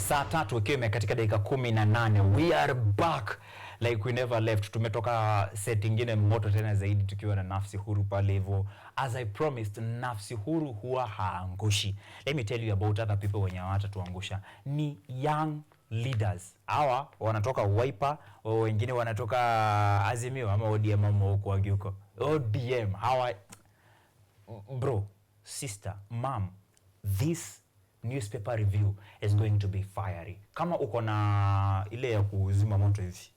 Saa 3 ikiwa imekatika dakika 18. We are back like we never left. Tumetoka set ingine moto tena zaidi tukiwa na Nafsi Huru pale hivyo. As I promised, Nafsi Huru huwa haangushi. Let me tell you about other people wenye hawatatuangusha. Ni young leaders. Hawa wanatoka Wiper, wengine wanatoka Azimio ama ODM ama huko wagiuko. ODM. Hawa bro, sister, mom, this newspaper review is going to be fiery. Kama uko na ile ya kuzima moto hivi,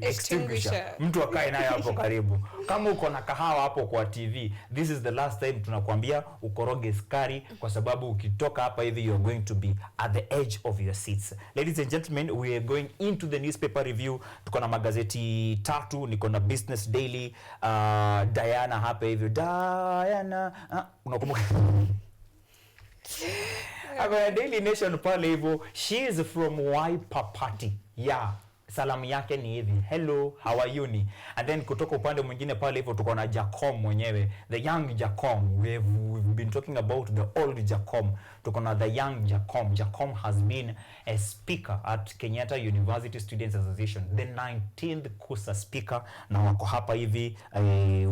extinguisher, mtu akae nayo hapo karibu. Kama uko na kahawa hapo kwa TV, this is the last time tunakuambia ukoroge skari, kwa sababu ukitoka hapa hivi you're going to be at the edge of your seats. Ladies and gentlemen, we are going into the newspaper review. Tuko na magazeti 3, niko na Business Daily, Diana hapa hivi. Diana, unakumbuka? Aba Daily Nation pale hivyo. She is from Wiper Party. Yeah. Salamu yake ni hivi, hello, how are you ni? And then kutoka upande mwingine pale hivyo tuko na Jacom mwenyewe, the young Jacom. We've been talking about the old Jacom. Tuko na the young Jacom. Jacom has been a speaker at Kenyatta University Students Association, the 19th KUSA speaker, na wako hapa hivi.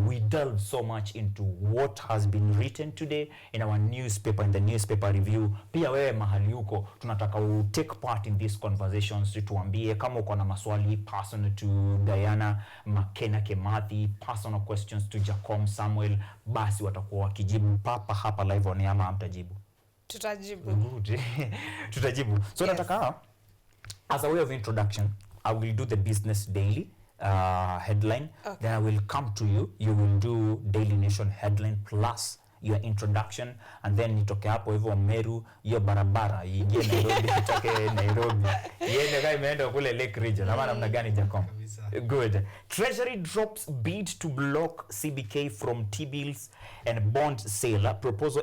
We delve so much into what has been written today in our newspaper, in the newspaper review. Pia wewe mahali huko tunataka take part in these conversations. Tuambie kama uko na maswali personal to Diana Makena Kimathi, personal questions to Jacom Samuel, basi watakuwa wakijibu papa hapa live on ama hamtajibu? Tutajibu. Tutajibu. So nataka as a way of introduction, I will do the Business Daily headline. Okay. Then I will come to you. You will do Daily Nation headline plus your introduction, and then nitoke hapo hivyo Meru, hiyo barabara iingie Nairobi, itoke Nairobi yeye ndio imeenda kule Lake Region. Ama namna gani Jacom? Good. Treasury drops bid to block CBK from T-bills and bond sale. Proposal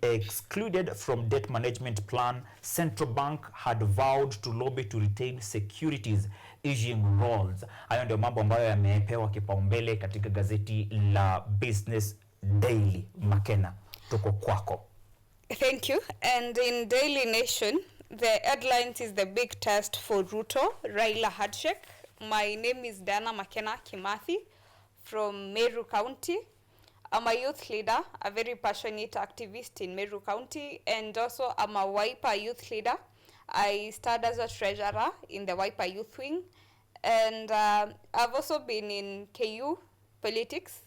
excluded from debt management plan. Central Bank had vowed to lobby to retain securities issuing rolls. Hayo ndio mambo ambayo yamepewa kipaumbele katika gazeti la Business Daily. Makena, tuko kwako. Thank you. And in Daily Nation, the headlines is the big test for Ruto, Raila handshake. My name is Diana Makena Kimathi from Meru County. I'm a youth leader, a very passionate activist in Meru County, and also I'm a Wiper youth leader. I started as a treasurer in the Wiper youth wing, and I've also been in KU politics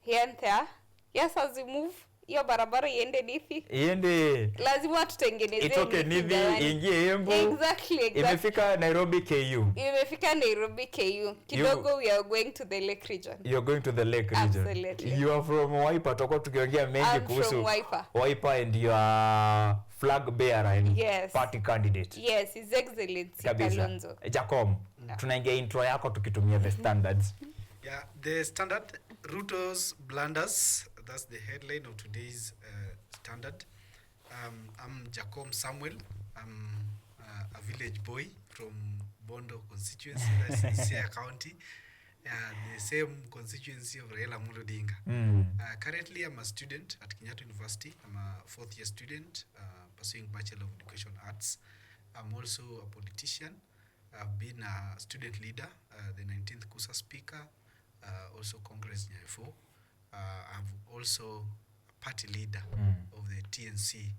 here and there. Yes, as we move, hiyo barabara iende Nithi. Iende. Lazima tutengeneze. Itoke Nithi, ingie Embu. Exactly. Imefika Nairobi KU. Imefika Nairobi KU. Kidogo we are going to the Lake Region. You're going to the Lake Region. Absolutely. You are from Wiper. Toko tukiongea mengi kuhusu Wiper and you are flag bearer and yes, party candidate. Yes, His Excellency Kalonzo. Jacom, tunaingia intro yako tukitumia the standards. Yeah, the standard, Ruto's blunders. That's the headline of today's standard. I'm Jacom Samuel. I'm a village boy from Bondo constituency, that's in Siaya County. The same constituency of Raila Odinga. Currently, I'm a student at Kenyatta University. I'm a 4th year student pursuing Bachelor of Education Arts. I'm also a politician. I've been a student leader, the 19th KUSA speaker, also Congress Nyafo. I'm also a party leader of the TNC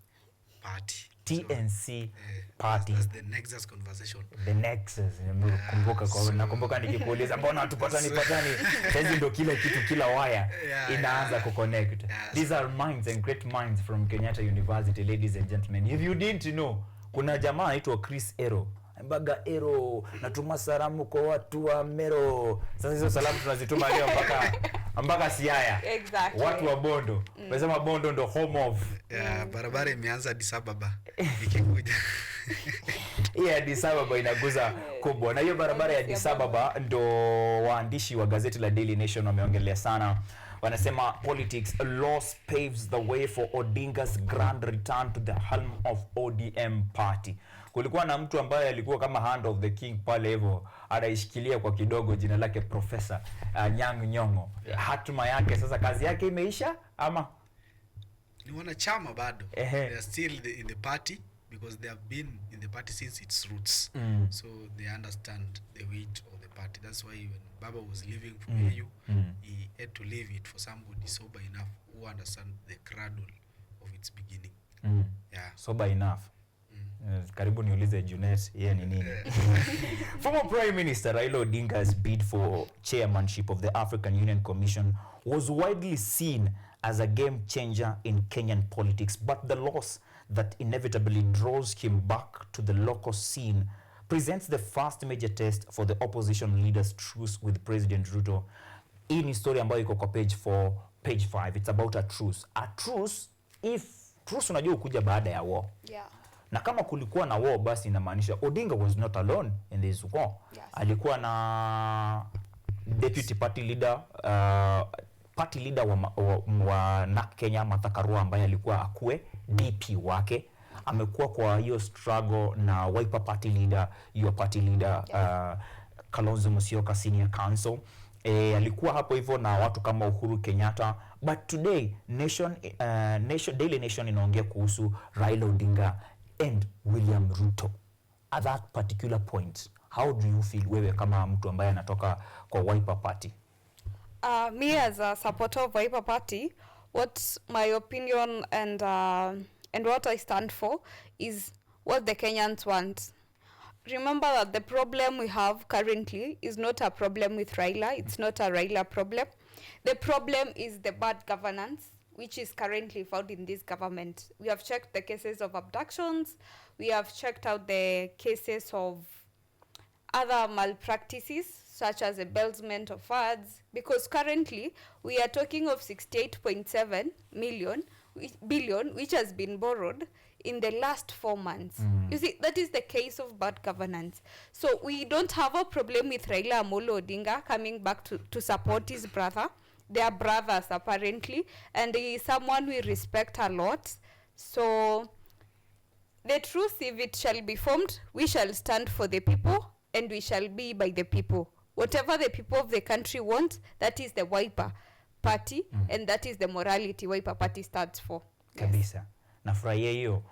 party. TNC so, party. That's the Nexus conversation. The Nexus. Nakumbuka nikikuuliza mbona hatupatani. Sasa ndio kila kitu, kila wire inaanza kuconnect. These are minds and great minds from Kenyatta University, ladies and gentlemen. If you didn't know, kuna jamaa anaitwa Chris Ero. Mbaga Ero, natuma salamu kwa watu wa Mero. Sasa hizo salamu tunazituma leo mpaka Siaya. Exactly. Watu wa Bondo. Wazema Bondo ndo home of. Barabara imeanza Addis Ababa ikikuja. Addis Ababa inaguza kubwa. Na hiyo barabara ya Addis Ababa ndo waandishi wa gazeti la Daily Nation wameongelea sana. Wanasema politics loss paves the way for Odinga's grand return to the helm of ODM party. Kulikuwa na mtu ambaye alikuwa kama hand of the king pale hivyo, anaishikilia kwa kidogo, jina lake Professor Nyang' Nyong'o. Hatima yake sasa, kazi yake imeisha ama ni wanachama bado? They are still in the party. because they have been in the party since its roots. So they understand the weight of the party. That's why when Baba was leaving from AU, he had to leave it for somebody sober enough who understand the cradle of its beginning. Yeah. Sober enough. Karibu niulize Junet yeye ni nini. Former Prime Minister Raila Odinga's bid for chairmanship of the African Union Commission was widely seen as a game changer in Kenyan politics, but the loss that inevitably draws him back to the local scene presents the first major test for the opposition leader's truce with President Ruto. Hii ni story ambayo iko kwa page 4, page 5. It's about a truce. A truce, if truce unajua ukuja baada ya war. Yeah. Na kama kulikuwa na war basi inamaanisha Odinga was not alone in this war. Yes. Alikuwa na deputy party leader wa NARC Kenya Martha Karua ambaye alikuwa akue DP wake. Amekuwa kwa hiyo struggle na Wiper party leader, your party leader Kalonzo Musyoka senior counsel. Alikuwa hapo hivyo na watu kama Uhuru Kenyatta, but today Daily Nation inaongea kuhusu Raila Odinga and William Ruto. At that particular point, how do you feel wewe kama mtu ambaye anatoka kwa Wiper party? Me as a supporter of Wiper Party, what's my opinion and what I stand for is what the Kenyans want. Remember that the problem we have currently is not a problem with Raila. It's not a Raila problem. The problem is the bad governance which is currently found in this government. We have checked the cases of abductions. We have checked out the cases of other malpractices such as embezzlement of funds, because currently we are talking of 68.7 billion which has been borrowed in the last 4 months. You see, that is the case of bad governance. So we don't have a problem with Raila Amolo Odinga coming back to support his brother. They are brothers apparently, and he is someone we respect a lot. So the truth, if it shall be formed, we shall stand for the people and we shall be by the people. Whatever the people of the country want, that is the Wiper Party, and that is the morality Wiper Party stands for. Kabisa. Nafurahia hiyo.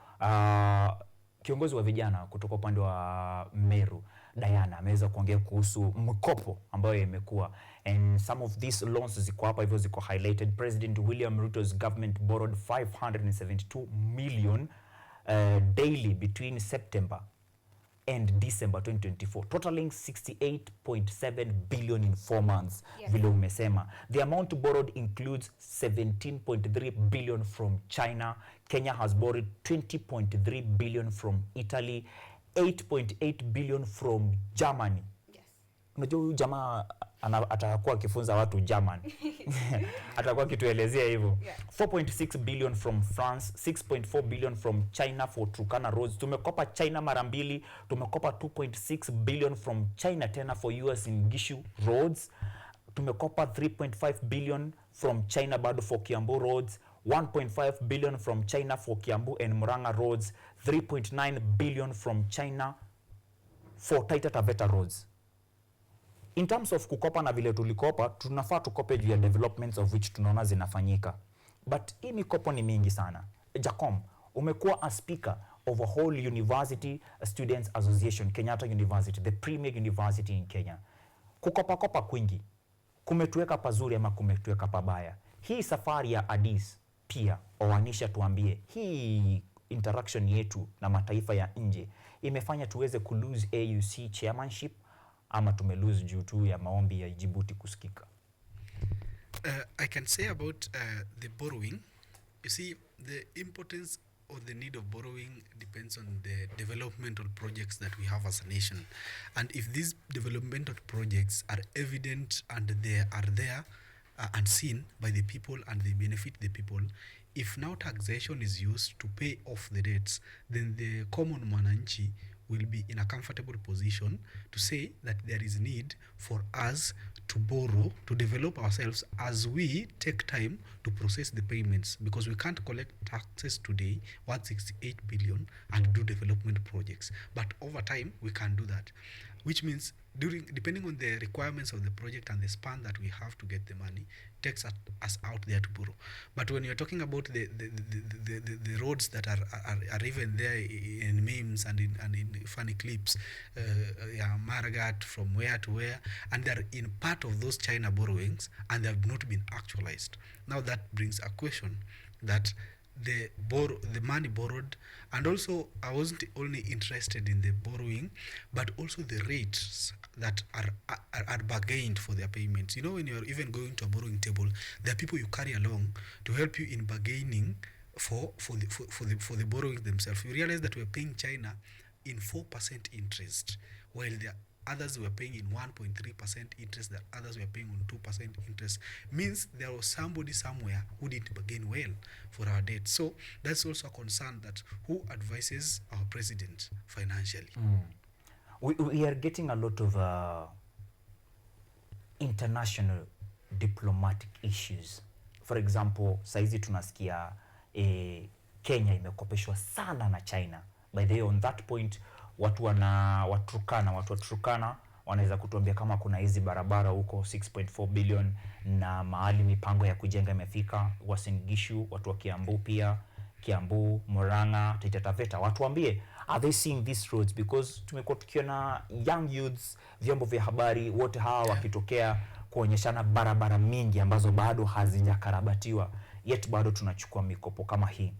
Kiongozi wa vijana kutoka upande wa Meru, Diana, ameweza kuongea kuhusu mkopo ambayo imekuwa, and some of these loans ziko hapa hivyo ziko highlighted. President William Ruto's government borrowed 572 million daily between September and December 2024, totaling 68.7 billion in 4 months. Yes. Vile umesema. The amount borrowed includes 17.3 billion from China. Kenya has borrowed 20.3 billion from Italy, 8.8 billion from Germany. Yes. Unajua huyu jamaa atakuwa akifunza watu German. Atakuwa kituelezea hivyo. Yeah. 4.6 billion from France, 6.4 billion from China for Turkana roads. Tumekopa China mara mbili, tumekopa 2.6 billion from China tena for US in Gishu roads. Tumekopa 3.5 billion from China bado for Kiambu roads, 1.5 billion from China for Kiambu and Murang'a roads, 3.9 billion from China for Taita Taveta roads. In terms of kukopa na vile tulikopa, tunafaa tukope juu ya developments of which tunaona zinafanyika. But hii mikopo ni mingi sana. Jacom, umekuwa a speaker of a whole university students association, Kenyatta University, the premier university in Kenya. Kukopa kopa kwingi, kumetuweka pazuri ama kumetuweka pabaya. Hii safari ya Addis pia oanisha tuambie, hii interaction yetu na mataifa ya nje imefanya tuweze kulose AUC chairmanship ama tumelose juu tu ya maombi ya Djibouti kusikika? I can say about the borrowing. You see, the importance or the need of borrowing depends on the developmental projects that we have as a nation. And if these developmental projects are evident and they are there and seen by the people and they benefit the people, if now taxation is used to pay off the debts, then the common mwananchi will be in a comfortable position to say that there is need for us to borrow, to develop ourselves as we take time to process the payments, because we can't collect taxes today, 168 billion, and do development projects. But over time, we can do that, which means depending on the requirements of the project and the span that we have to get the money, takes us out there to borrow. But when you're talking about the roads that are even there in memes and in funny clips, Maragat from where to where, and they're in part of those China borrowings, and they have not been actualized. Now that brings a question that the money borrowed, and also I wasn't only interested in the borrowing, but also the rates that are bargained for their payments. You know, when you're even going to a borrowing table, there are people you carry along to help you in bargaining for the borrowing themselves. You realize that we're paying China in 4% interest, while there others were paying in 1.3% interest, that others were paying on 2% interest. Means there was somebody somewhere who didn't bargain well for our debt. So that's also a concern, that who advises our president financially. We are getting a lot of international diplomatic issues. For example, saizi tunasikia Kenya imekopeshwa sana na China. By the way, on that point, watu wa Turkana wanaweza kutuambia kama kuna hizi barabara huko 6.4 billion na mahali mipango ya kujenga imefika. Uasin Gishu, watu wa Kiambu pia, Kiambu, Murang'a, Taita Taveta, watuambie, are they seeing these roads? Because tumekuwa tukiona young youths, vyombo vya habari, wote hawa wakitokea kuonyeshana barabara mingi ambazo bado hazijakarabatiwa, yet bado tunachukua mikopo kama hii.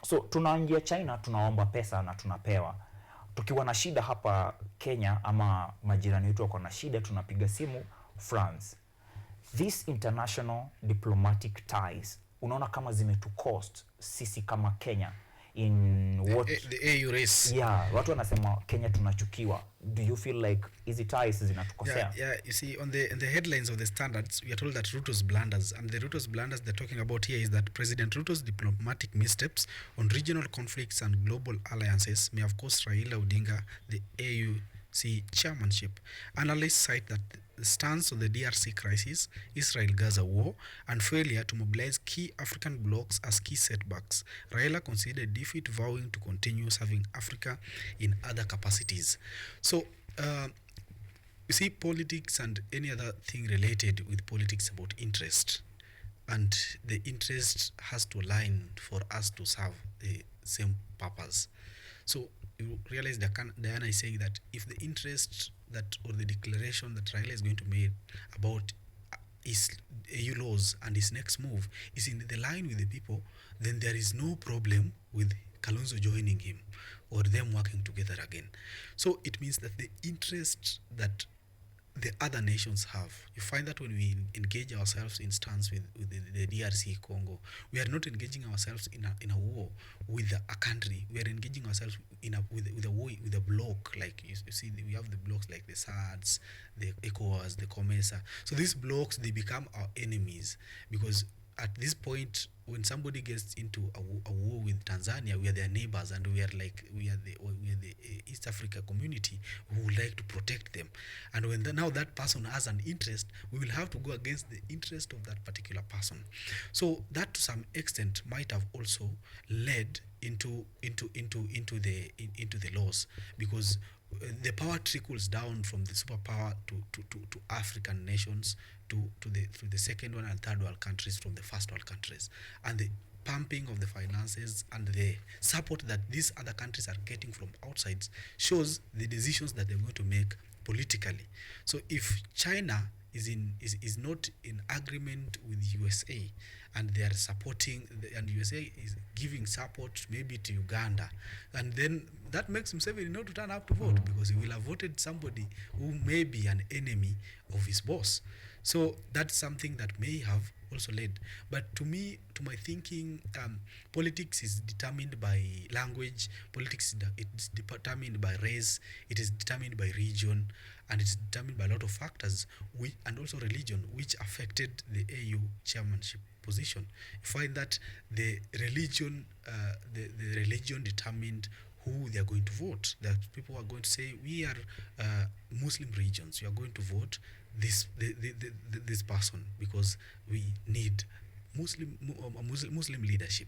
So tunaingia China, tunaomba pesa na tunapewa. Tukiwa na shida hapa Kenya ama majirani wetu wako na shida, tunapiga simu France. These international diplomatic ties, unaona kama zimetu cost sisi kama Kenya in what the AU race. Yeah, watu wanasema Kenya tunachukiwa. Do you feel like easy ties zinatukosea? Yeah, you see, in the headlines of the Standards, we are told that Ruto's blunders, and the Ruto's blunders they're talking about here is that President Ruto's diplomatic missteps on regional conflicts and global alliances may have cost Raila Odinga the AUC chairmanship. Analysts cite that the stance on the DRC crisis, Israel-Gaza war, and failure to mobilize key African blocs as key setbacks. Raila considered defeat, vowing to continue serving Africa in other capacities. So, you see, politics and any other thing related with politics about interest, and the interest has to align for us to serve the same purpose. So you realize that Diana is saying that if the interest that, or the declaration that Raila is going to make about his EU laws and his next move is in the line with the people, then there is no problem with Kalonzo joining him or them working together again. So it means that the interest that the other nations have, you find that when we engage ourselves in stance with the DRC Congo, we are not engaging ourselves in a war with a country. We are engaging ourselves with a war with a bloc. Like you see, we have the blocks like the SADS, the ECOWAS, the COMESA. So these blocks, they become our enemies, because at this point, when somebody gets into a war with Tanzania, we are their neighbors, and we are the East Africa community who would like to protect them. And when now that person has an interest, we will have to go against the interest of that particular person. So that to some extent might have also led into the loss, because the power trickles down from the superpower to African nations, to the second one and third world countries from the first world countries, and the pumping of the finances and the support that these other countries are getting from outside shows the decisions that they're going to make politically. So if China is not in agreement with USA, and they are supporting and USA is giving support maybe to Uganda, and then that makes Museveni not to turn up to vote, because he will have voted somebody who may be an enemy of his boss. So that's something that may have also led. But to me, to my thinking, politics is determined by language, politics it's determined by race, it is determined by region, and it's determined by a lot of factors, and also religion, which affected the AU chairmanship position. You find that the religion determined who they are going to vote. That people are going to say, we are Muslim regions, we are going to vote this person, because we need Muslim leadership.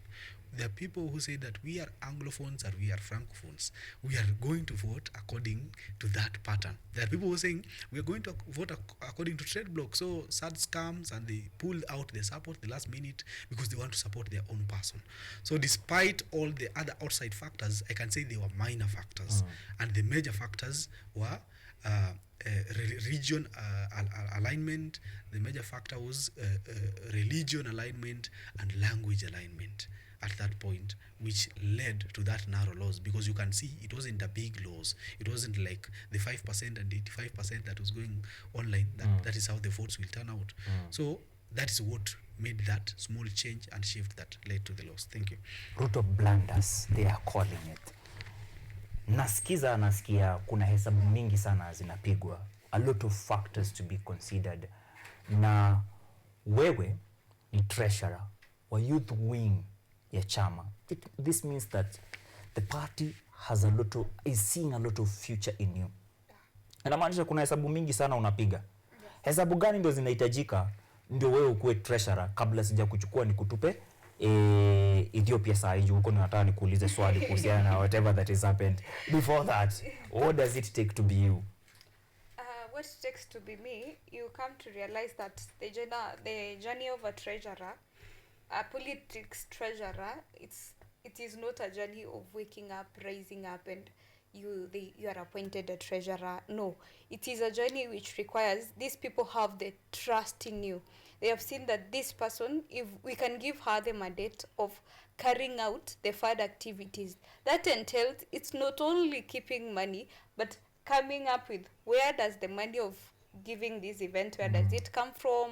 There are people who say that we are Anglophones and we are Francophones. We are going to vote according to that pattern. There are people who are saying we are going to vote according to trade block. So SADS comes and they pull out their support the last minute because they want to support their own person. So despite all the other outside factors, I can say they were minor factors. And the major factors were region alignment. The major factor was religion alignment and language alignment at that point, which led to that narrow loss, because you can see it wasn't a big loss. It wasn't like the 5% and 85% that was going online. That is how the votes will turn out. So that is what made that small change and shift that led to the loss. Thank you. Ruto blunders, they are calling it. Nasikia kuna hesabu mingi sana zinapigwa. A lot of factors to be considered. Na wewe ni treasurer wa youth wing ya chama. This means that the party has is seeing a lot of future in you. Inamaanisha kuna hesabu mingi sana unapiga. Hesabu gani ndio zinahitajika ndio wewe ukuwe treasurer? Kabla sija kuchukua ni kutupe Ethiopia saa hii huko, nataka nikuulize swali kuhusiana na whatever that has happened. Before that, what does it take to be you? What it takes to be me, you come to realize that the journey of a treasurer, a politics treasurer, it is not a journey of waking up, rising up, and you are appointed a treasurer. No, it is a journey which requires these people have the trust in you. They have seen that this person, if we can give her the mandate of carrying out the further activities, that entails it's not only keeping money, but coming up with where does the money of giving this event, where does it come from?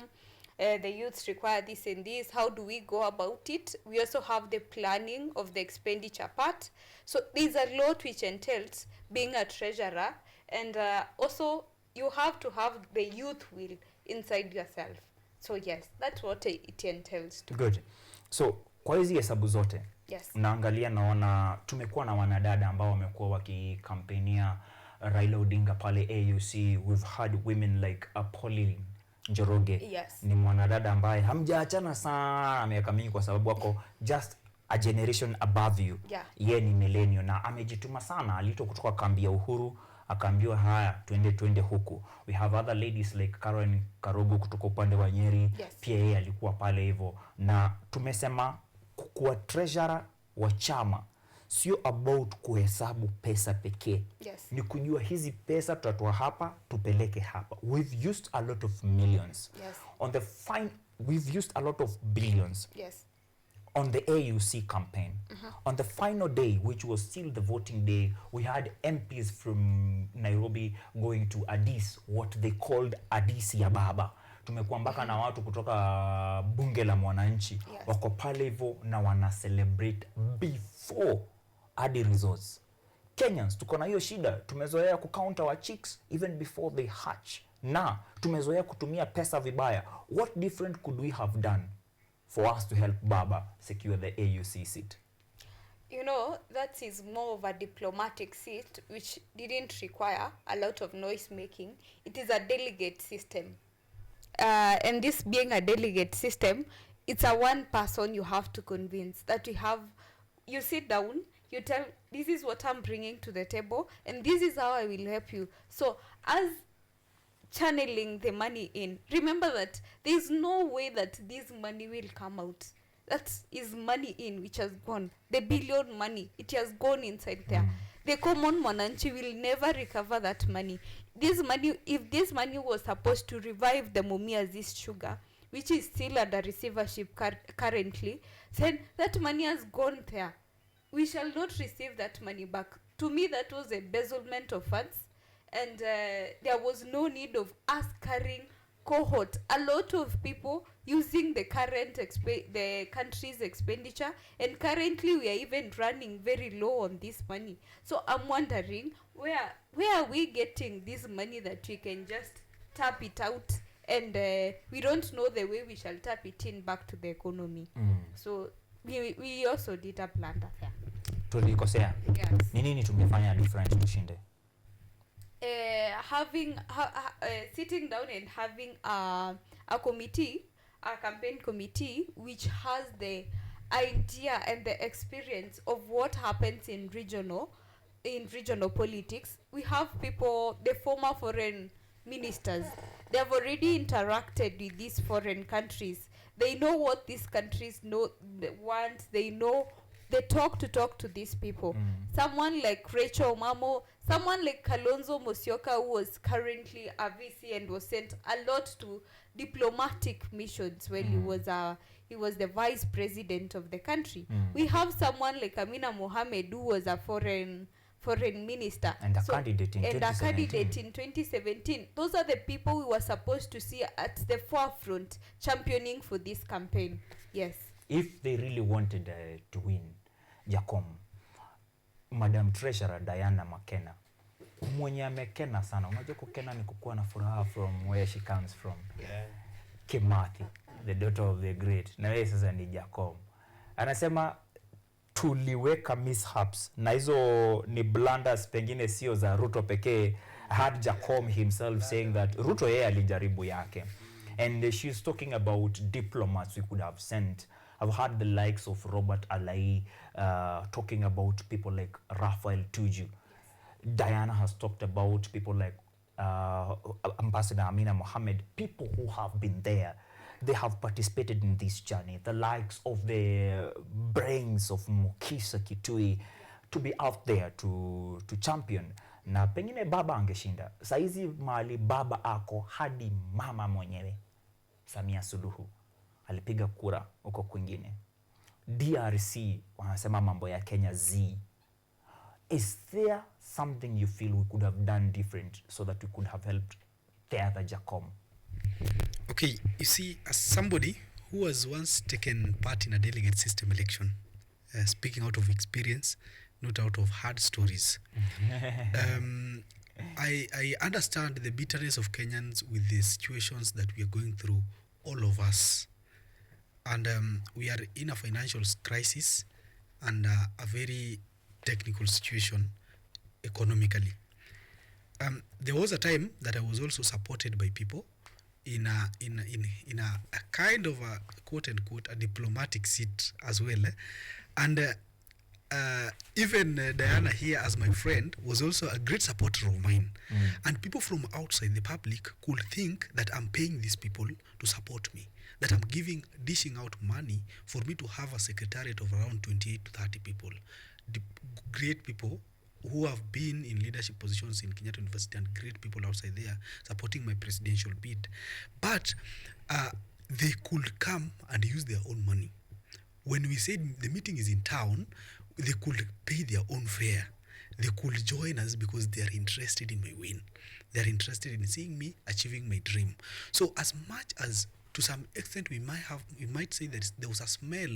The youths require this and this. How do we go about it? We also have the planning of the expenditure part. So there's a lot which entails being a treasurer, and also you have to have the youth will inside yourself. So yes, that's what it entails to. Good. So kwa hizi hesabu zote, yes, unaangalia naona tumekuwa na wanadada ambao wamekuwa wakikampenia Raila Odinga pale AUC. We've had women like Pauline Njoroge. Yes. Ni mwanadada ambaye hamjaachana sana miaka mingi kwa sababu wako just a generation above you. Yeah. Ye ni millennial na amejituma sana. Alito kutoka kambi ya Uhuru akaambiwa haya twende huku. We have other ladies like Karen Karogo kutoka upande wa Nyeri. Yes. Pia yeye alikuwa pale hivyo, na tumesema kuwa treasurer wa chama sio about kuhesabu pesa pekee. Yes. Ni kujua hizi pesa tutatoa hapa tupeleke hapa. We've used a lot of millions. Yes. We've used a lot of billions. Yes. On the AUC campaign. On the final day, which was still the voting day, we had MPs from Nairobi going to Addis, what they called Addis ya Baba. Tumekuwa mpaka na watu kutoka bunge la mwananchi. Yes. Wako pale hivyo na wana celebrate before hadi results. Kenyans tuko na hiyo shida, tumezoea kucounter our chicks even before they hatch. Na tumezoea kutumia pesa vibaya. What different could we have done for us to help Baba secure the AUC seat? You know, that is more of a diplomatic seat which didn't require a lot of noise making. It is a delegate system. And this being a delegate system, it's a one person you have to convince that you sit down, you tell, this is what I'm bringing to the table, and this is how I will help you. So as channeling the money in, remember that there's no way that this money will come out. That is money in which has gone. The billion money, it has gone inside there. The common mwananchi will never recover that money. This money, if this money was supposed to revive the Mumias East Sugar, which is still under receivership currently, then that money has gone there. We shall not receive that money back. To me, that was embezzlement of funds, and there was no need of us carrying cohort, a lot of people using the current the country's expenditure, and currently we are even running very low on this money. So I'm wondering where are we getting this money that we can just tap it out, and we don't know the way we shall tap it in back to the economy. So we also did a blunder there. Tulikosea. Yes. Ni nini tumefanya different tushinde? Having sitting down and having a committee a campaign committee which has the idea and the experience of what happens in regional politics. We have people, the former foreign ministers, they have already interacted with these foreign countries. They know what these countries want. They talk to these people. Someone like Rachel Mamo, someone like Kalonzo Musyoka, who was currently a VC and was sent a lot to diplomatic missions when he was the vice president of the country. We have someone like Amina Mohammed, who was a foreign minister and a candidate in 2017. Those are the people we were supposed to see at the forefront championing for this campaign. Yes. If they really wanted to win, Jacom, Madam Treasurer Diana McKenna, mwenye amekena sana. Unajua kukena ni kukuwa na furaha from where she comes from. Yeah. Kimathi, the daughter of the great. Na yeye sasa ni Jacom. Anasema tuliweka mishaps na hizo ni blunders pengine sio za Ruto pekee. Had Jacom himself saying that Ruto yeye alijaribu yake. And she's talking about diplomats we could have sent. I've heard the likes of Robert Alai talking about people like Raphael Tuju. Diana has talked about people like Ambassador Amina Mohammed, people who have been there. They have participated in this journey. The likes of the brains of Mukisa Kitui to be out there to champion. Na pengine baba angeshinda. Saizi mahali baba ako hadi mama mwenyewe Samia Suluhu alipiga kura huko kwingine. DRC wanasema mambo ya Kenya Z. Is there something you feel we could have done different so that we could have helped the other Jacom? Okay, you see, as somebody who has once taken part in a delegate system election, speaking out of experience, not out of hard stories, I understand the bitterness of Kenyans with the situations that we are going through, all of us. And we are in a financial crisis and a very technical situation economically. There was a time that I was also supported by people in a kind of a quote unquote a diplomatic seat as well, and even Diana here as my friend was also a great supporter of mine. And people from outside the public could think that I'm paying these people to support me, that I'm dishing out money for me to have a secretariat of around 28 to 30 people, great people who have been in leadership positions in Kenyatta University and great people outside there supporting my presidential bid. But they could come and use their own money. When we said the meeting is in town, they could pay their own fare. They could join us because they are interested in my win. They are interested in seeing me achieving my dream. So as much as to some extent we might say that there was a smell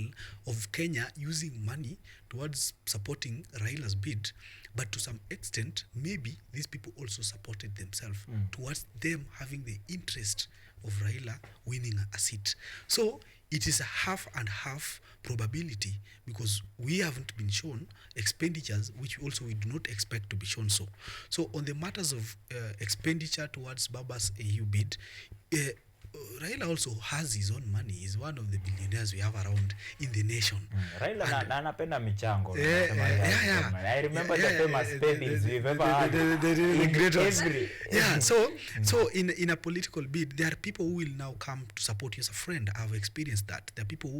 of Kenya using money towards supporting Raila's bid, but to some extent maybe these people also supported themselves towards them having the interest of Raila winning a seat. So it is a half and half probability because we haven't been shown expenditures which also we do not expect to be shown. So on the matters of expenditure towards Baba's AU bid, Raila also has his own money. He's one of the billionaires we have around in the nation. Raila anapenda michango. Yeah. I remember the famous babies we've ever had. The great ones. Yeah, so in a political bid, there are people who will now come to support you as a friend. I've experienced that. There are people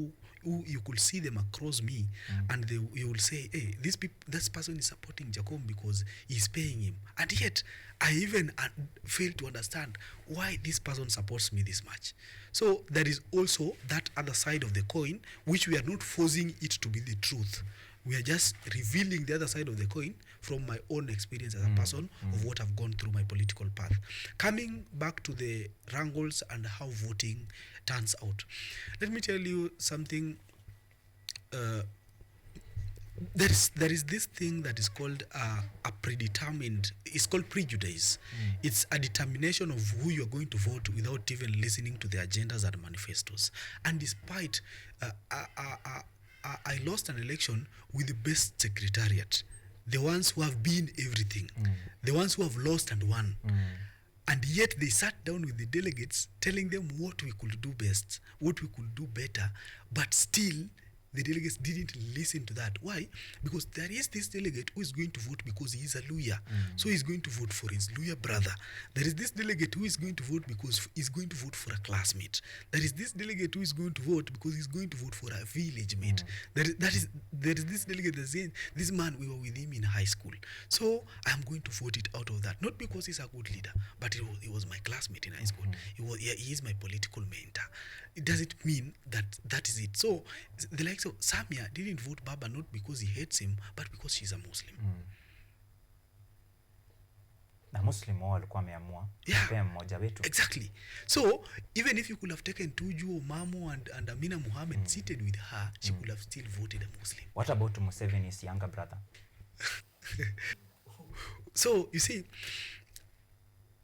who you could see them across me and you will say, hey, this person is supporting Jacom because he's paying him. And yet, I even fail to understand why this person supports me this much. So there is also that other side of the coin, which we are not forcing it to be the truth. We are just revealing the other side of the coin from my own experience as a person of what I've gone through my political path. Coming back to the wrangles and how voting turns out. Let me tell you something. There is this thing that is called a predetermined, it's called prejudice. It's a determination of who you're going to vote without even listening to the agendas and manifestos. And despite, I lost an election with the best secretariat, the ones who have been everything, the ones who have lost and won. And yet they sat down with the delegates telling them what we could do best, what we could do better, but still the delegates didn't listen to that. Why? Because there is this delegate who is going to vote because he is a lawyer. So he's going to vote for his lawyer brother. There is this delegate who is going to vote because he's going to vote for a classmate. There is this delegate who is going to vote because he's going to vote for a village mate. There is this delegate that's saying, this man, we were with him in high school. So I'm going to vote it out of that. Not because he's a good leader, but he was my classmate in high school. He is my political mentor. It doesn't mean that is it. So the likes of Samia didn't vote Baba not because he hates him, but because she's a Muslim. Na Muslim wao walikuwa wameamua kupea mmoja wetu. Exactly. So even if you could have taken Tuju, Mamo and Amina Mohammed seated with her, she could have still voted a Muslim. What about Museveni's younger brother? So you see,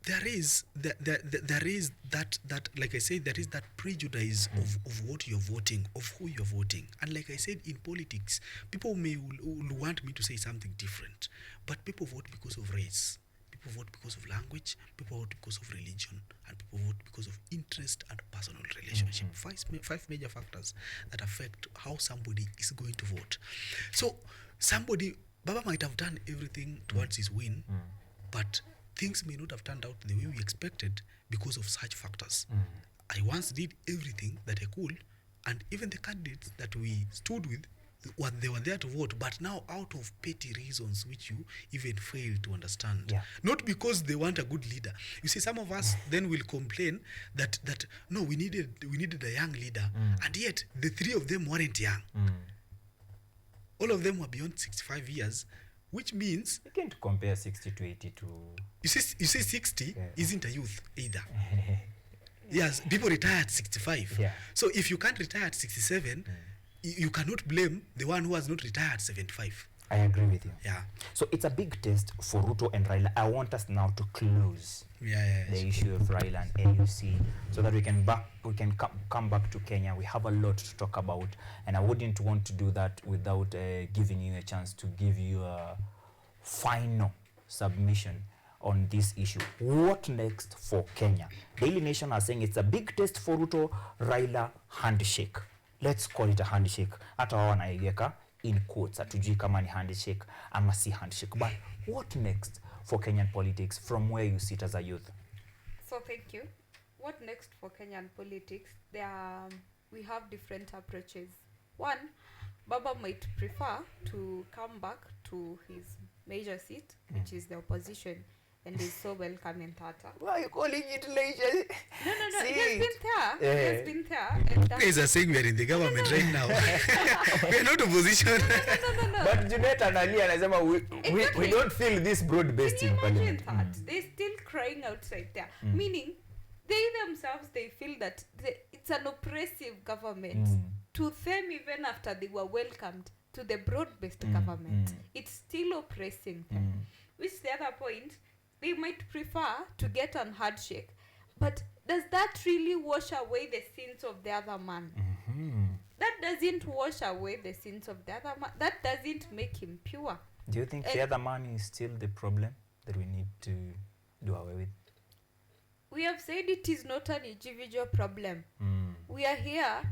there is that like I said, there is that prejudice of what you're voting, of who you're voting. And like I said, in politics, people will want me to say something different, but people vote because of race, people vote because of language, people vote because of religion, and people vote because of interest and personal relationship. Five major factors that affect how somebody is going to vote. So Baba might have done everything towards his win, but things may not have turned out the way we expected because of such factors. I once did everything that I could, and even the candidates that we stood with, they were there to vote, but now out of petty reasons which you even fail to understand. Yeah. Not because they want a good leader. You see, some of us then will complain that no, we needed a young leader, and yet the three of them weren't young. All of them were beyond 65 years, which means You can't compare 60 to 82. you say 60 isn't a youth either. Yes, people retire at 65. Yeah. So if you can't retire at 67, you cannot blame the one who has not retired at 75. I agree with you. Yeah. So it's a big test for Ruto and Raila. I want us now to close the issue of Raila and AUC so that we can come back to Kenya. We have a lot to talk about, and I wouldn't want to do that without giving you a chance to give you a final submission on this issue. What next for Kenya? Daily Nation are saying it's a big test for Ruto, Raila handshake. Let's call it a handshake. Hata wao wanaiweka in quotes. Hatujui kama ni handshake ama si handshake. But what next for Kenyan politics from where you sit as a youth? So thank you. What next for Kenyan politics? We have different approaches. One, Baba might prefer to come back to his major seat, which is the opposition, and is so welcome in Tata. Why are you calling it leisure? No. He has been there. He has been there. And You guys are saying we are in the government right now. We are not opposition. No. But Junet analia anasema we don't feel this broad-based Can you in imagine parliament. that? They're still crying outside there. Meaning, they themselves, they feel that it's an oppressive government. To them, even after they were welcomed to the broad-based government, it's still oppressing them. Which the other point, they might prefer to get an handshake. But does that really wash away the sins of the other man? That doesn't wash away the sins of the other man. That doesn't make him pure. Do you think the other man is still the problem that we need to do away with? We have said it is not an individual problem. We are here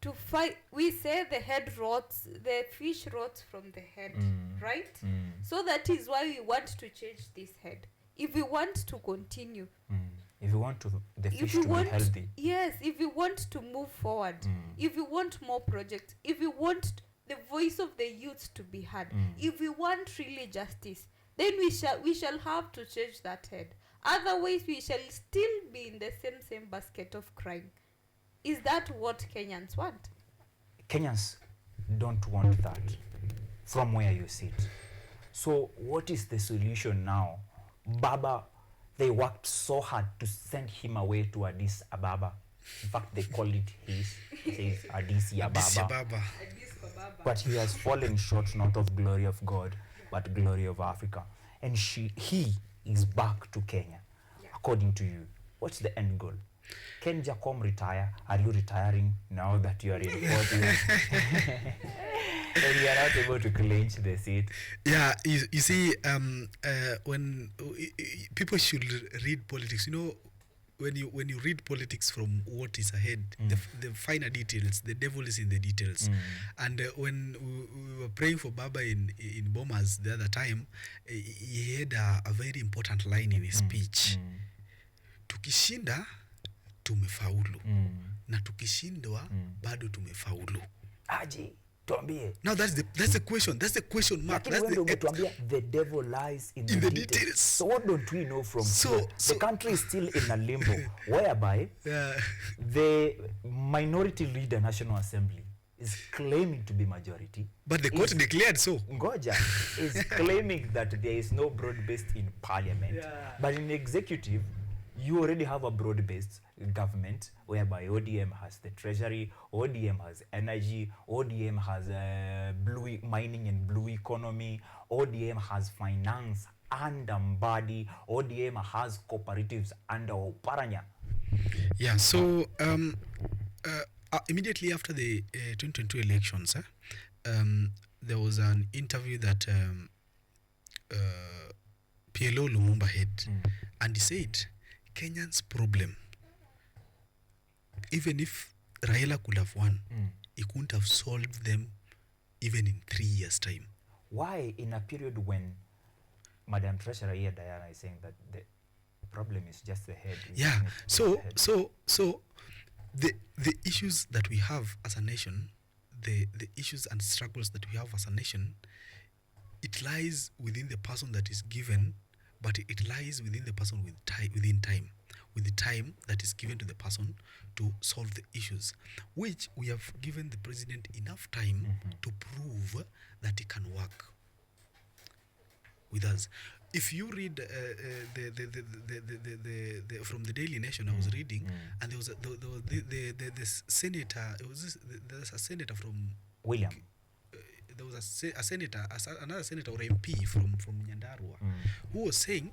to fight. We say the head rots, the fish rots from the head, right? So that is why we want to change this head. If we want to continue, if you want the fish if to you want, be healthy, yes, if you want to move forward, if you want more projects, if you want the voice of the youth to be heard, if we want really justice, then we shall have to change that head. Otherwise, we shall still be in the same basket of crime. Is that what Kenyans want? Kenyans don't want that from where you sit. So what is the solution now? Baba, they worked so hard to send him away to Addis Ababa. In fact, they call it his. It says Addis Ababa. But he has fallen short not of glory of God, but glory of Africa. And he is back to Kenya. According to you, what's the end goal? Can Jacom retire? Are you retiring now that you are in 40 years? And you are not able to clinch the seat. Yeah, you see, when people should read politics, you know, when you read politics from what is ahead, the finer details, the devil is in the details. And when we were praying for Baba in Bomas the other time, he had a very important line in his speech. Tukishinda tumefaulu, na tukishindwa bado tumefaulu. Aje, tuambie. Now that's the question. That's the question mark. That's the devil lies in the details. So what don't we know from here? The country is still in a limbo whereby the minority leader National Assembly is claiming to be majority. But the court declared so. Ngoja is claiming that there is no broad-based in parliament. But in the executive, you already have a broad-based government whereby ODM has the treasury, ODM has energy, ODM has blue mining and blue economy, ODM has finance under Mbadi, ODM has cooperatives under Oparanya. Yeah, so immediately after the 2022 elections, there was an interview that PLO Lumumba had, and he said, Kenyan's problem, even if Raila could have won, he couldn't have solved them even in 3 years' time. Why, in a period when Madam Treasurer here, Diana, is saying that the problem is just the head? Yeah, so the issues that we have as a nation, the issues and struggles that we have as a nation, it lies within the person that is given, but it lies within the person with the time that is given to the person to solve the issues, which we have given the president enough time to prove that he can work with us. If you read the from the Daily Nation, I was reading, and there was the senator. There's a senator from William. There was a senator, another senator or MP from Nyandarua, who was saying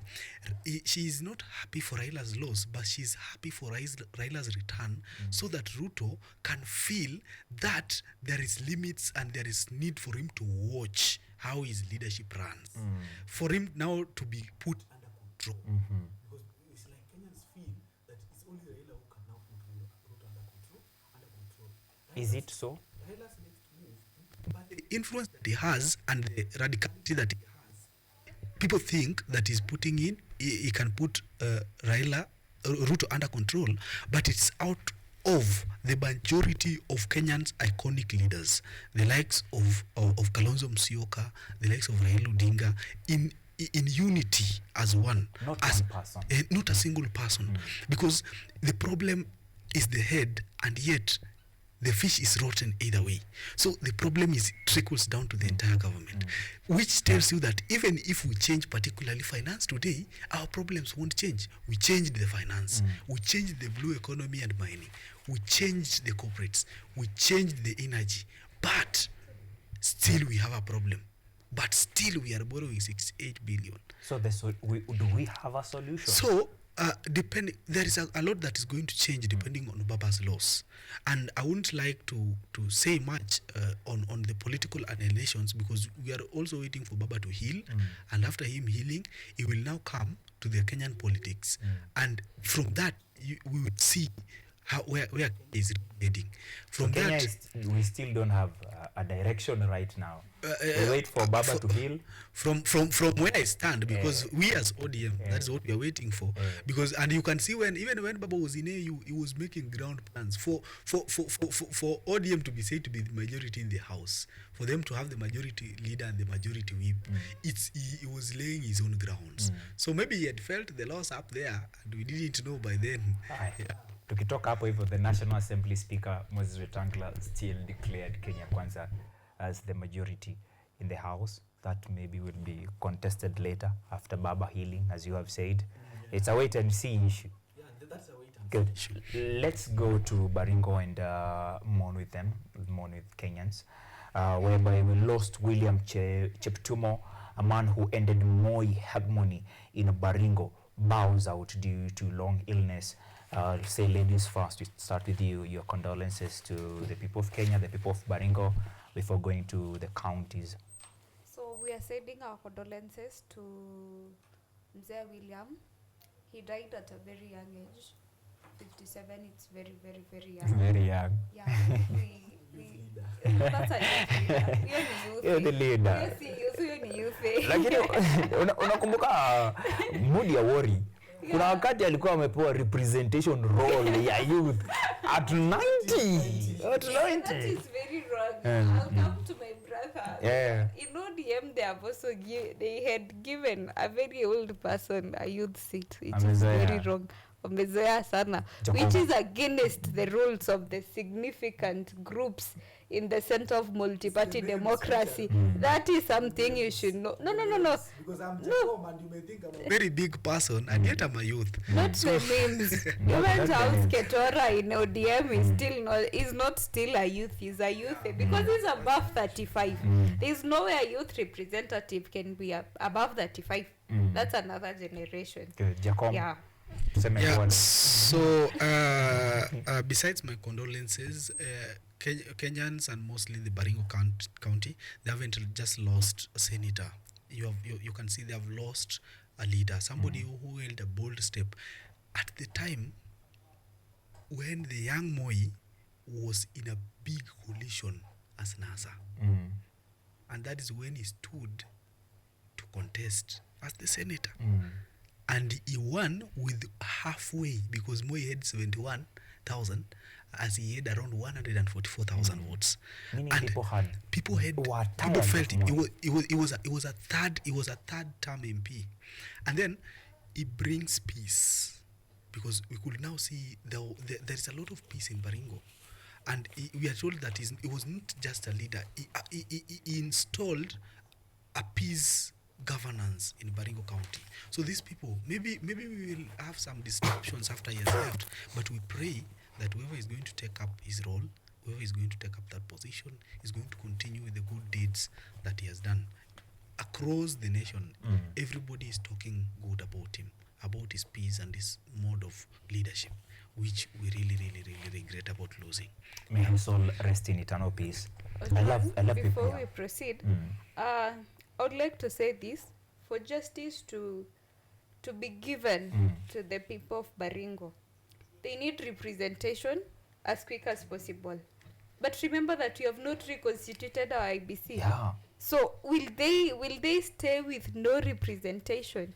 she is not happy for Raila's loss, but she's happy for Raila's return, so that Ruto can feel that there is limits and there is need for him to watch how his leadership runs, for him now to be put under control. Because it's like Kenyans feel that it's only Raila who can now put Ruto under control. Is it so? Raila's next move, but the influence that he has and the radicality that he has, people think that he's putting in, he can put Ruto under control, but it's out of the majority of Kenyans' iconic leaders, the likes of Kalonzo Musyoka, the likes of Raila Odinga, in unity as one. Not one person. Not a single person. Because the problem is the head, and yet the fish is rotten either way. So the problem trickles down to the entire government, which tells you that even if we change particularly finance today, our problems won't change. We changed the finance, we changed the blue economy and mining, we changed the corporates, we changed the energy, but still we have a problem. But still we are borrowing 68 billion. So do we have a solution? So there is a lot that is going to change depending on Baba's loss, and I wouldn't like to say much on the political annihilation, because we are also waiting for Baba to heal, and after him healing, he will now come to the Kenyan politics, and from that we would see where Kenya is heading. From so that, we still don't have a direction right now. We wait for Baba to heal. From where I stand, because we as ODM, that's what we are waiting for. Because, and you can see even when Baba was in AU, he was making ground plans for ODM to be said to be the majority in the house, for them to have the majority leader and the majority whip. He was laying his own grounds. So maybe he had felt the loss up there, and we didn't know by then. Tukitoka hapo hivyo, the National Assembly Speaker Moses Wetangula still declared Kenya Kwanza as the majority in the House. That maybe will be contested later after Baba healing, as you have said. It's a wait and see issue. Yeah, that's a wait and see issue. Let's go to Baringo and mourn with Kenyans, whereby we lost William Cheptumo, a man who ended Moi hegemony in Baringo, bows out due to long illness. Say ladies first. We start with you. Your condolences to the people of Kenya, the people of Baringo. before going to the counties? So we are sending our condolences to Mzee William. He died at a very young age. 57, it's very, very, very young. Very young. Yeah, that's a youth. You're the leader. You're the youth. Lakini unakumbuka mood ya Wori? Kuna wakati alikuwa amepewa representation role ya youth at 90. At 90. That is very wrong. I'll come to my brother. Yeah. In ODM, they have also they had given a very old person a youth seat, which is very wrong. Wamezoea sana, which is against the rules of the significant groups in the center of multi-party democracy. That is something you should know. No. Because I'm Jacob and you may think I'm a Very big person and yet I'm a youth. Not the memes. Even Charles Ketora in ODM is not still a youth. He's a youth because he's above 35. There's no way a youth representative can be above 35. That's another generation. Good. Jacob. Yeah. Yeah, so besides my condolences, Kenyans and mostly the Baringo County, they haven't just lost a senator. You can see they have lost a leader, somebody who held a bold step. At the time when the young Moi was in a big coalition as NASA, and that is when he stood to contest as the senator. And he won with halfway because Moi had 71,000 as he had around 144,000 votes. Meaning and people felt it was a third term MP. And then he brings peace because we could now see there is a lot of peace in Baringo. And we are told that he was not just a leader. He installed a peace governance in Baringo County. So these people, maybe we will have some disruptions after he has left, but we pray that whoever is going to take up his role, whoever is going to take up that position, is going to continue with the good deeds that he has done. Across the nation, everybody is talking good about him, about his peace and his mode of leadership, which we really, really, really regret about losing. May his soul rest in eternal peace. I love Before people. we proceed, I would like to say this: for justice to be given to the people of Baringo, they need representation as quick as possible. But remember that we have not reconstituted our IBC. Yeah. So will they stay with no representation?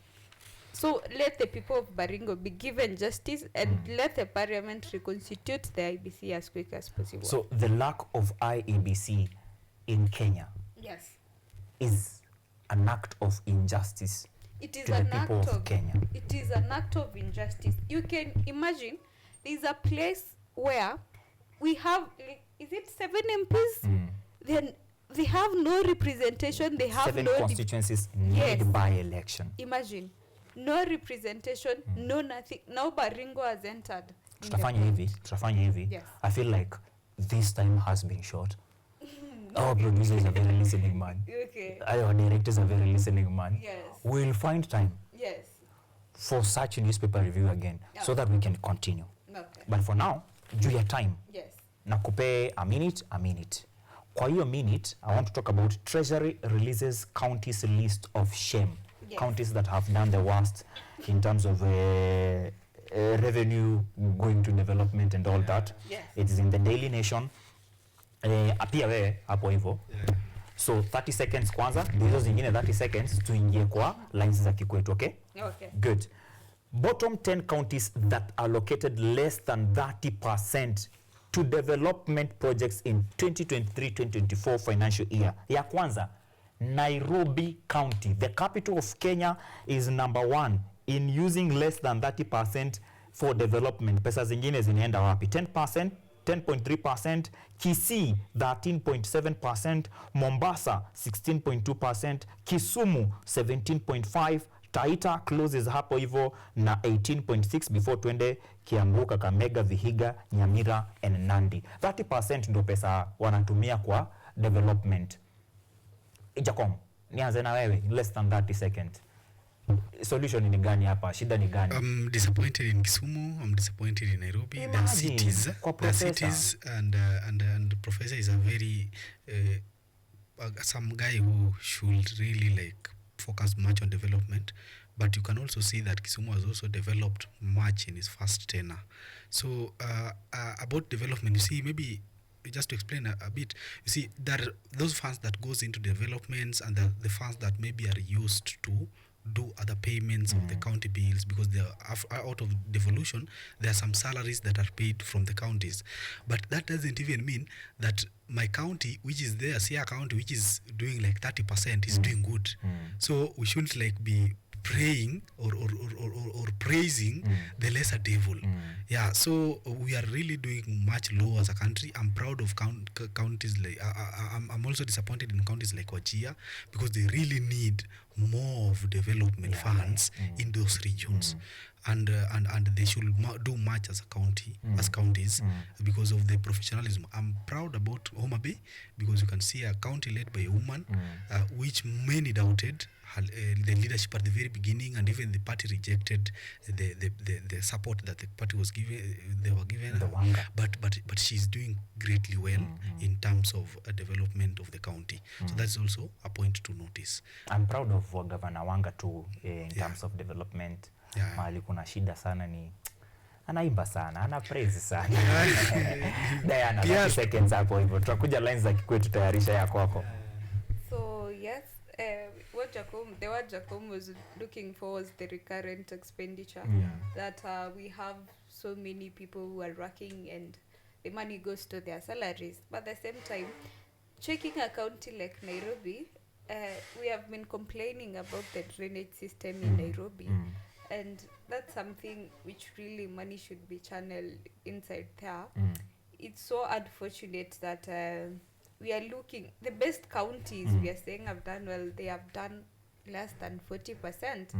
So let the people of Baringo be given justice and let the parliament reconstitute the IBC as quick as possible. So the lack of IEBC in Kenya yes, is an act of injustice it is to the an people act of Kenya. It is an act of injustice. You can imagine there's a place where we have, is it 7 MPs? Then they have no representation. They have 7 no constituencies Yes. need by election. imagine no representation, no nothing. Now Baringo has entered. in the Tutafanya hivi. Yes. I feel like this time has been short. Our producer is a very listening man. Okay. Our director is a very listening man. Yes. We'll find time Yes. for such newspaper review again so that we can continue. Okay. But for now, juu ya time, Yes. nakupe a minute. Kwa hiyo minute, I want to talk about Treasury releases counties list of shame. Yes. Counties that have done the worst in terms of revenue going to development and all that. Yes. It is in the Daily Nation. Apia we hapo hivyo. So 30 seconds kwanza, hizo zingine 30 seconds tuingie kwa lines za Kikwetu, okay? Okay. Good. Bottom 10 counties that allocated less than 30% to development projects in 2023-2024 financial year. Ya kwanza, Nairobi County. The capital of Kenya is number 1 in using less than 30% for development. Pesa zingine zinaenda wapi? 10%, 10.3%, Kisii 13.7%, Mombasa 16.2%, Kisumu 17.5%, Taita closes hapo hivyo na 18.6 before twende Kiambu, Kakamega, Vihiga, Nyamira and Nandi. 30% ndo pesa wanatumia kwa development. Jacom, nianze na wewe in less than 30 seconds. solution ni gani hapa? Shida ni gani? I'm disappointed in Kisumu. I'm disappointed in Nairobi. Imagine, The cities, and Professor is a very some guy who should really like focus much on development. But you can also see that Kisumu has also developed much in his first tenure. So about development, you see, maybe just to explain a bit, you see, there are those funds that goes into developments and the funds that maybe are used to do other payments of the county bills, because they are out of devolution. There are some salaries that are paid from the counties, but that doesn't even mean that my county, which is there, Sia County, which is doing like 30%, is doing good. So we shouldn't like be praying or praising the lesser devil. Yeah, so we are really doing much low as a country. I'm proud of counties like I'm also disappointed in counties like Wajir, because they really need more of development funds in those regions. And they should do much as a county, as counties, because of the professionalism. I'm proud about Homa Bay, because you can see a county led by a woman, which many doubted the leadership at the very beginning, and even the party rejected the support that the party was given. They were given, but she's doing greatly well in terms of development of the county. So that's also a point to notice. I'm proud of Governor Wanga too in terms of development. Mahali kuna shida sana ni anaimba sana, ana praise sana. Diana, 30 seconds hapo hivyo. Tutakuja lines za Kikwetu, tayarisha yako hapo. So yes, what the word Jacom was looking for was the recurrent expenditure. That we have so many people who are working and the money goes to their salaries. But at the same time, checking a county like Nairobi, we have been complaining about the drainage system in Nairobi. And that's something which really money should be channeled inside there. It's so unfortunate that we are looking, the best counties we are saying have done well, they have done less than 40%.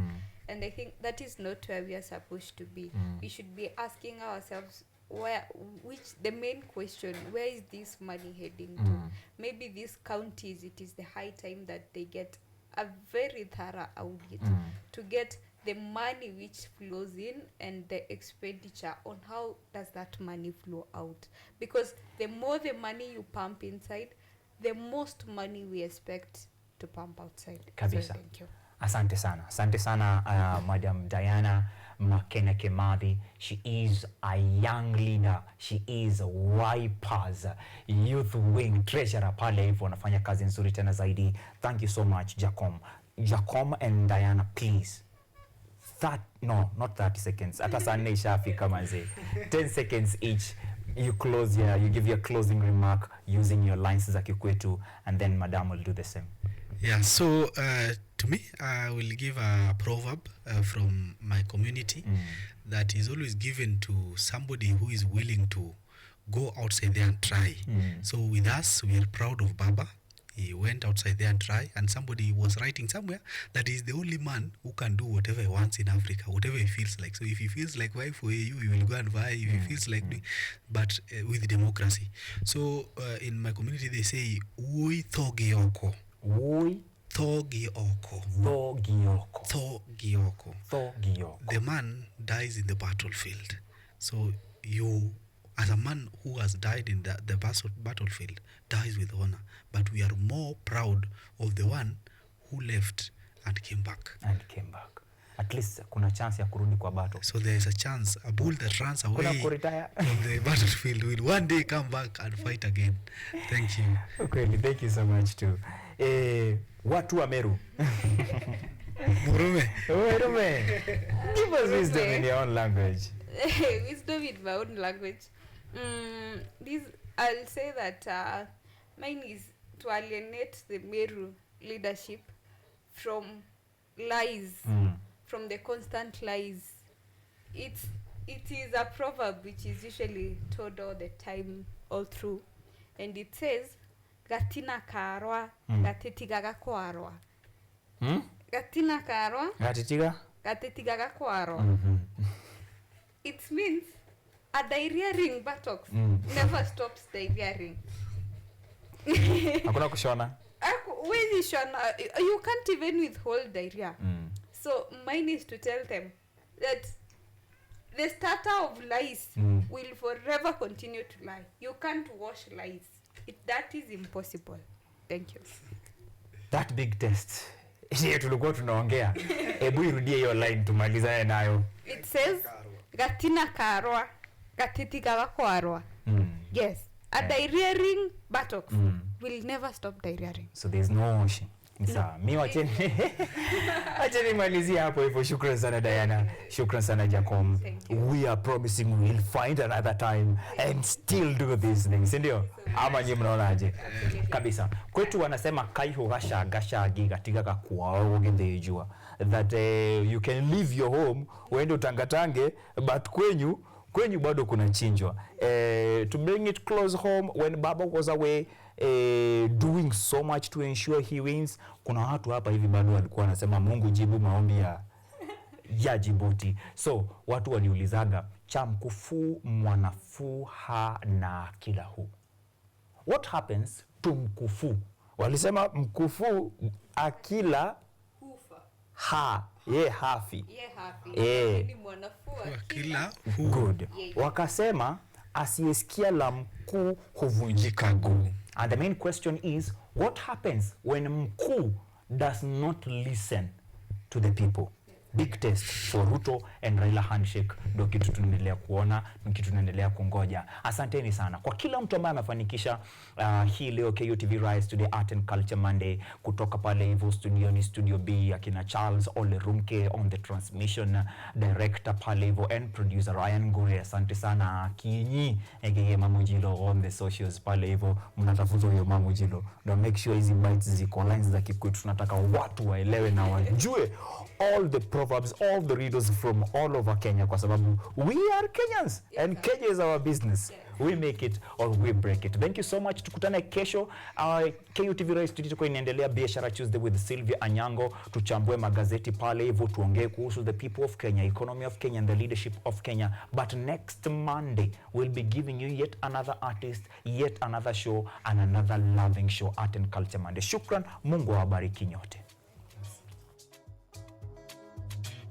And I think that is not where we are supposed to be. We should be asking ourselves, the main question, where is this money heading to? Maybe these counties, it is the high time that they get a very thorough audit to get the money which flows in and the expenditure on how does that money flow out, because the more the money you pump inside, the most money we expect to pump outside. Kabisa. So thank you. Asante sana Madam Diana Makena Kimathi. She is a young leader. She is Wipers Youth Wing treasurer pale hivyo, wanafanya kazi nzuri tena zaidi. Thank you so much Jacom and Diana, please. Not 30 seconds. Hata saa 4 ishafika manze. 10 seconds each. You close here. You give your closing remark using your lines za Kikwetu, and then Madam will do the same. Yeah, so to me, I will give a proverb from my community that is always given to somebody who is willing to go outside there and try. So with us, we are proud of Baba. He went outside there and tried, and somebody was writing somewhere that he is the only man who can do whatever he wants in Africa, whatever he feels like. So if he feels like vie for you, he will go and vie. If he feels like doing, but with democracy. So in my community, they say, "Ui thogioko." Ui thogioko. thogioko. Thogioko. Thogioko. The man dies in the battlefield. So you, as a man who has died in the battlefield, dies with honor. But we are more proud of the one who left and came back. At least kuna chance ya kurudi kwa battle. So there is a chance. A bull that runs away from the battlefield will one day come back and fight again. Thank you. Okay, thank you so much too. Watu wa Meru. Murume. Give us wisdom in your own language. Wisdom in my own language. I'll say that mine is to alienate the Meru leadership from lies, from the constant lies. It is a proverb which is usually told all the time, all through, and it says, "Gatina karwa, gatetigaga kwarwa." Gatina karwa, gatetigaga kwarwa. It means a diarrheaing buttocks never stops diarrheaing. Hakuna kushona. When you shona, you can't even withhold diarrhea. So mine is to tell them that the starter of lies will forever continue to lie. You can't wash lies. That is impossible. Thank you. That big test. Ndiyo tulikuwa tunaongea. Hebu irudie hiyo line tumalizane nayo. It says gatina karwa gatiti gakwarwa. Yes. A diarrheaing buttocks will never stop diarrheaing. So there's no washing. Sawa. Mimi wacheni malizia hapo hivyo. Shukran sana Diana. Shukran sana Jacom. We are promising we'll find another time and still do these things. Ndio? Ama nyinyi mnaonaje? Kabisa. Kwetu wanasema kaiho gasha gigatika kakwao githejua. That you can leave your home uende utangatange but kwenyu bado kuna chinjwa. To bring it close home, when Baba was away doing so much to ensure he wins, kuna watu hapa hivi bado walikuwa wanasema Mungu jibu maombi ya Djibouti. So watu waliulizaga cha mkufu mwanafu ha na kila hu. What happens to mkufu? Walisema mkufu akila ha hafi. Ni mwanafu Akila Good. Wakasema asiyesikia la mkuu huvunjika guu. And the main question is, what happens when mkuu does not listen to the people? Big test for Ruto and Raila handshake. Ndio kitu tunaendelea kuona, ndio kitu tunaendelea kungoja. Asanteni sana kwa kila mtu ambaye amefanikisha hii leo KUTV Rise to the Art and Culture Monday, kutoka pale hivyo studio ni Studio B akina Charles Ole Runke on the transmission, director pale hivyo and producer Ryan Gure. Asante sana Kinyi aka Mamujilo on the socials pale hivyo, mnatafuta huyo Mamujilo. Ndio make sure hizi bites ziko lines za Kikuyu, tunataka watu waelewe na wajue all the proverbs, all the readers from all over Kenya, kwa sababu we are Kenyans and Kenya is our business. We make it or we break it. Thank you so much. Tukutane kesho. KUTV Rise tuko inaendelea Biashara Tuesday with Sylvia Anyango. Tuchambue magazeti pale hivyo, tuongee kuhusu the people of Kenya, economy of Kenya and the leadership of Kenya. But next Monday we'll be giving you yet another artist, yet another show and another loving show, Art and Culture Monday. Shukran, Mungu awabariki nyote.